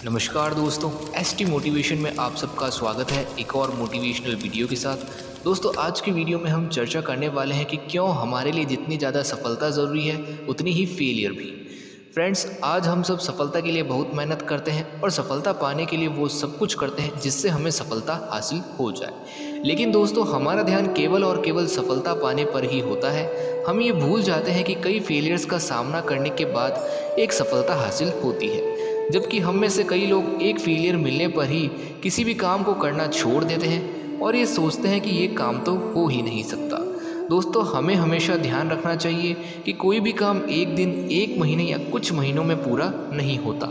नमस्कार दोस्तों, ST motivation में आप सबका स्वागत है एक और मोटिवेशनल वीडियो के साथ। दोस्तों आज की वीडियो में हम चर्चा करने वाले हैं कि क्यों हमारे लिए जितनी ज़्यादा सफलता ज़रूरी है उतनी ही फेलियर भी। फ्रेंड्स, आज हम सब सफलता के लिए बहुत मेहनत करते हैं और सफलता पाने के लिए वो सब कुछ करते हैं जिससे हमें सफलता हासिल हो जाए। लेकिन दोस्तों हमारा ध्यान केवल और केवल सफलता पाने पर ही होता है। हम ये भूल जाते हैं कि कई फेलियर्स का सामना करने के बाद एक सफलता हासिल होती है, जबकि हम में से कई लोग एक फेलियर मिलने पर ही किसी भी काम को करना छोड़ देते हैं और ये सोचते हैं कि ये काम तो हो ही नहीं सकता। दोस्तों हमें हमेशा ध्यान रखना चाहिए कि कोई भी काम एक दिन, एक महीने या कुछ महीनों में पूरा नहीं होता।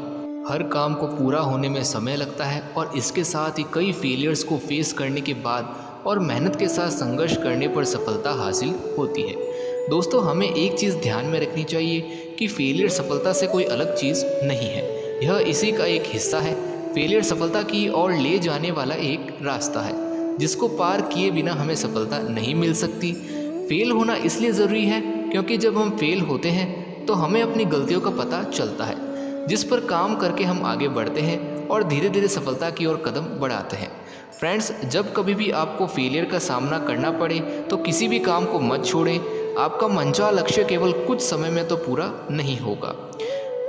हर काम को पूरा होने में समय लगता है और इसके साथ ही कई फेलियर्स को फेस करने के बाद और मेहनत के साथ संघर्ष करने पर सफलता हासिल होती है। दोस्तों हमें एक चीज़ ध्यान में रखनी चाहिए कि फेलियर सफलता से कोई अलग चीज़ नहीं है, यह इसी का एक हिस्सा है। फेलियर सफलता की ओर ले जाने वाला एक रास्ता है जिसको पार किए बिना हमें सफलता नहीं मिल सकती। फेल होना इसलिए ज़रूरी है क्योंकि जब हम फेल होते हैं तो हमें अपनी गलतियों का पता चलता है, जिस पर काम करके हम आगे बढ़ते हैं और धीरे धीरे सफलता की ओर कदम बढ़ाते हैं। फ्रेंड्स, जब कभी भी आपको फेलियर का सामना करना पड़े तो किसी भी काम को मत छोड़ें। आपका मनचाहा लक्ष्य केवल कुछ समय में तो पूरा नहीं होगा।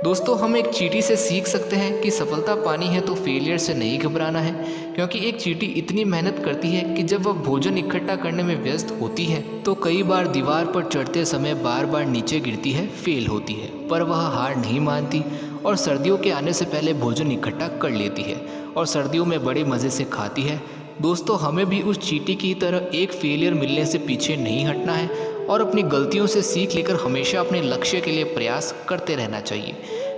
दोस्तों हम एक चींटी से सीख सकते हैं कि सफलता पानी है तो फेलियर से नहीं घबराना है, क्योंकि एक चींटी इतनी मेहनत करती है कि जब वह भोजन इकट्ठा करने में व्यस्त होती है तो कई बार दीवार पर चढ़ते समय बार बार नीचे गिरती है, फेल होती है, पर वह हार नहीं मानती और सर्दियों के आने से पहले भोजन इकट्ठा कर लेती है और सर्दियों में बड़े मज़े से खाती है। दोस्तों हमें भी उस चींटी की तरह एक फेलियर मिलने से पीछे नहीं हटना है और अपनी गलतियों से सीख लेकर हमेशा अपने लक्ष्य के लिए प्रयास करते रहना चाहिए,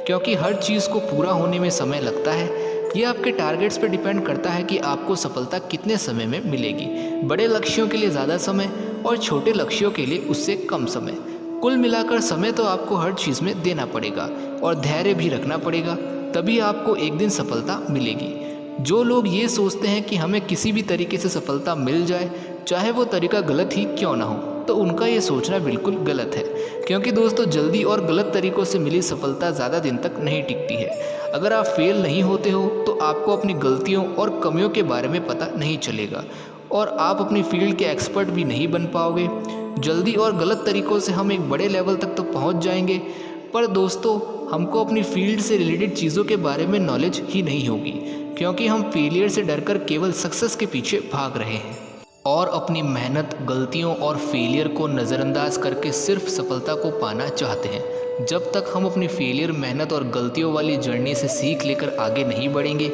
क्योंकि हर चीज़ को पूरा होने में समय लगता है। यह आपके टारगेट्स पर डिपेंड करता है कि आपको सफलता कितने समय में मिलेगी। बड़े लक्ष्यों के लिए ज़्यादा समय और छोटे लक्ष्यों के लिए उससे कम समय। कुल मिलाकर समय तो आपको हर चीज़ में देना पड़ेगा और धैर्य भी रखना पड़ेगा, तभी आपको एक दिन सफलता मिलेगी। जो लोग ये सोचते हैं कि हमें किसी भी तरीके से सफलता मिल जाए, चाहे वो तरीका गलत ही क्यों ना हो, तो उनका ये सोचना बिल्कुल गलत है, क्योंकि दोस्तों जल्दी और गलत तरीक़ों से मिली सफलता ज़्यादा दिन तक नहीं टिकती है। अगर आप फेल नहीं होते हो तो आपको अपनी गलतियों और कमियों के बारे में पता नहीं चलेगा और आप अपनी फील्ड के एक्सपर्ट भी नहीं बन पाओगे। जल्दी और गलत तरीक़ों से हम एक बड़े लेवल तक तो पहुँच जाएंगे, पर दोस्तों हमको अपनी फील्ड से रिलेटेड चीज़ों के बारे में नॉलेज ही नहीं होगी, क्योंकि हम फेलियर से डरकर केवल सक्सेस के पीछे भाग रहे हैं और अपनी मेहनत, गलतियों और फेलियर को नज़रअंदाज करके सिर्फ सफलता को पाना चाहते हैं। जब तक हम अपनी फेलियर, मेहनत और गलतियों वाली जर्नी से सीख लेकर आगे नहीं बढ़ेंगे,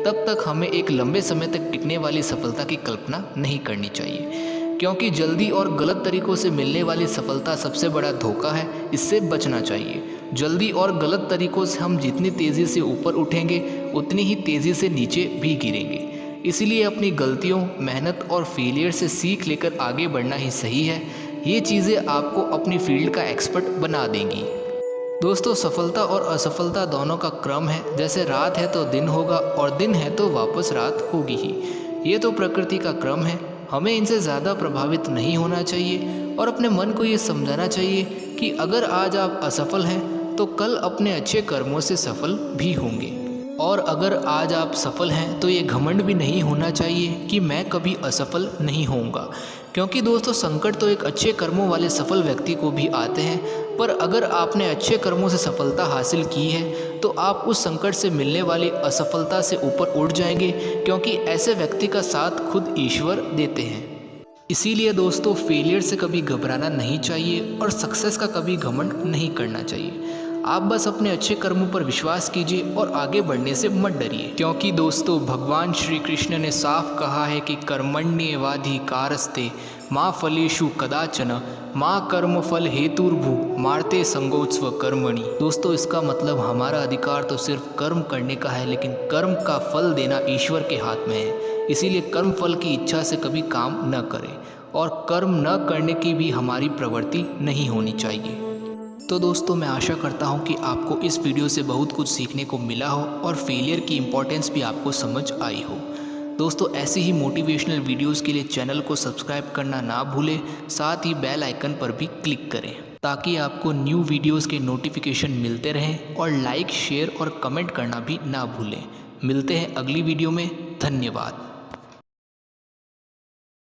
तब तक हमें एक लंबे समय तक टिकने वाली सफलता की कल्पना नहीं करनी चाहिए, क्योंकि जल्दी और गलत तरीक़ों से मिलने वाली सफलता सबसे बड़ा धोखा है। इससे बचना चाहिए। जल्दी और गलत तरीक़ों से हम जितनी तेज़ी से ऊपर उठेंगे उतनी ही तेज़ी से नीचे भी गिरेंगे। इसलिए अपनी गलतियों, मेहनत और फेलियर से सीख लेकर आगे बढ़ना ही सही है। ये चीज़ें आपको अपनी फील्ड का एक्सपर्ट बना देंगी। दोस्तों सफलता और असफलता दोनों का क्रम है। जैसे रात है तो दिन होगा और दिन है तो वापस रात होगी ही। ये तो प्रकृति का क्रम है। हमें इनसे ज़्यादा प्रभावित नहीं होना चाहिए और अपने मन को ये समझाना चाहिए कि अगर आज आप असफल हैं तो कल अपने अच्छे कर्मों से सफल भी होंगे, और अगर आज आप सफल हैं तो ये घमंड भी नहीं होना चाहिए कि मैं कभी असफल नहीं होऊंगा, क्योंकि दोस्तों संकट तो एक अच्छे कर्मों वाले सफल व्यक्ति को भी आते हैं, पर अगर आपने अच्छे कर्मों से सफलता हासिल की है तो आप उस संकट से मिलने वाली असफलता से ऊपर उठ जाएंगे, क्योंकि ऐसे व्यक्ति का साथ खुद ईश्वर देते हैं। इसीलिए दोस्तों फेलियर से कभी घबराना नहीं चाहिए और सक्सेस का कभी घमंड नहीं करना चाहिए। आप बस अपने अच्छे कर्मों पर विश्वास कीजिए और आगे बढ़ने से मत डरिए, क्योंकि दोस्तों भगवान श्री कृष्ण ने साफ कहा है कि कर्मण्येवाधिकारस्ते माँ फलेषु कदाचन माँ कर्म फल हेतुर्भु मारते संगोत्स्व कर्मणि। दोस्तों इसका मतलब हमारा अधिकार तो सिर्फ कर्म करने का है, लेकिन कर्म का फल देना ईश्वर के हाथ में है। इसीलिए कर्म फल की इच्छा से कभी काम न करें और कर्म न करने की भी हमारी प्रवृत्ति नहीं होनी चाहिए। तो दोस्तों मैं आशा करता हूँ कि आपको इस वीडियो से बहुत कुछ सीखने को मिला हो और फेलियर की इम्पोर्टेंस भी आपको समझ आई हो। दोस्तों ऐसी ही मोटिवेशनल वीडियोस के लिए चैनल को सब्सक्राइब करना ना भूलें, साथ ही बेल आइकन पर भी क्लिक करें ताकि आपको न्यू वीडियोस के नोटिफिकेशन मिलते रहें, और लाइक, शेयर और कमेंट करना भी ना भूलें। मिलते हैं अगली वीडियो में। धन्यवाद।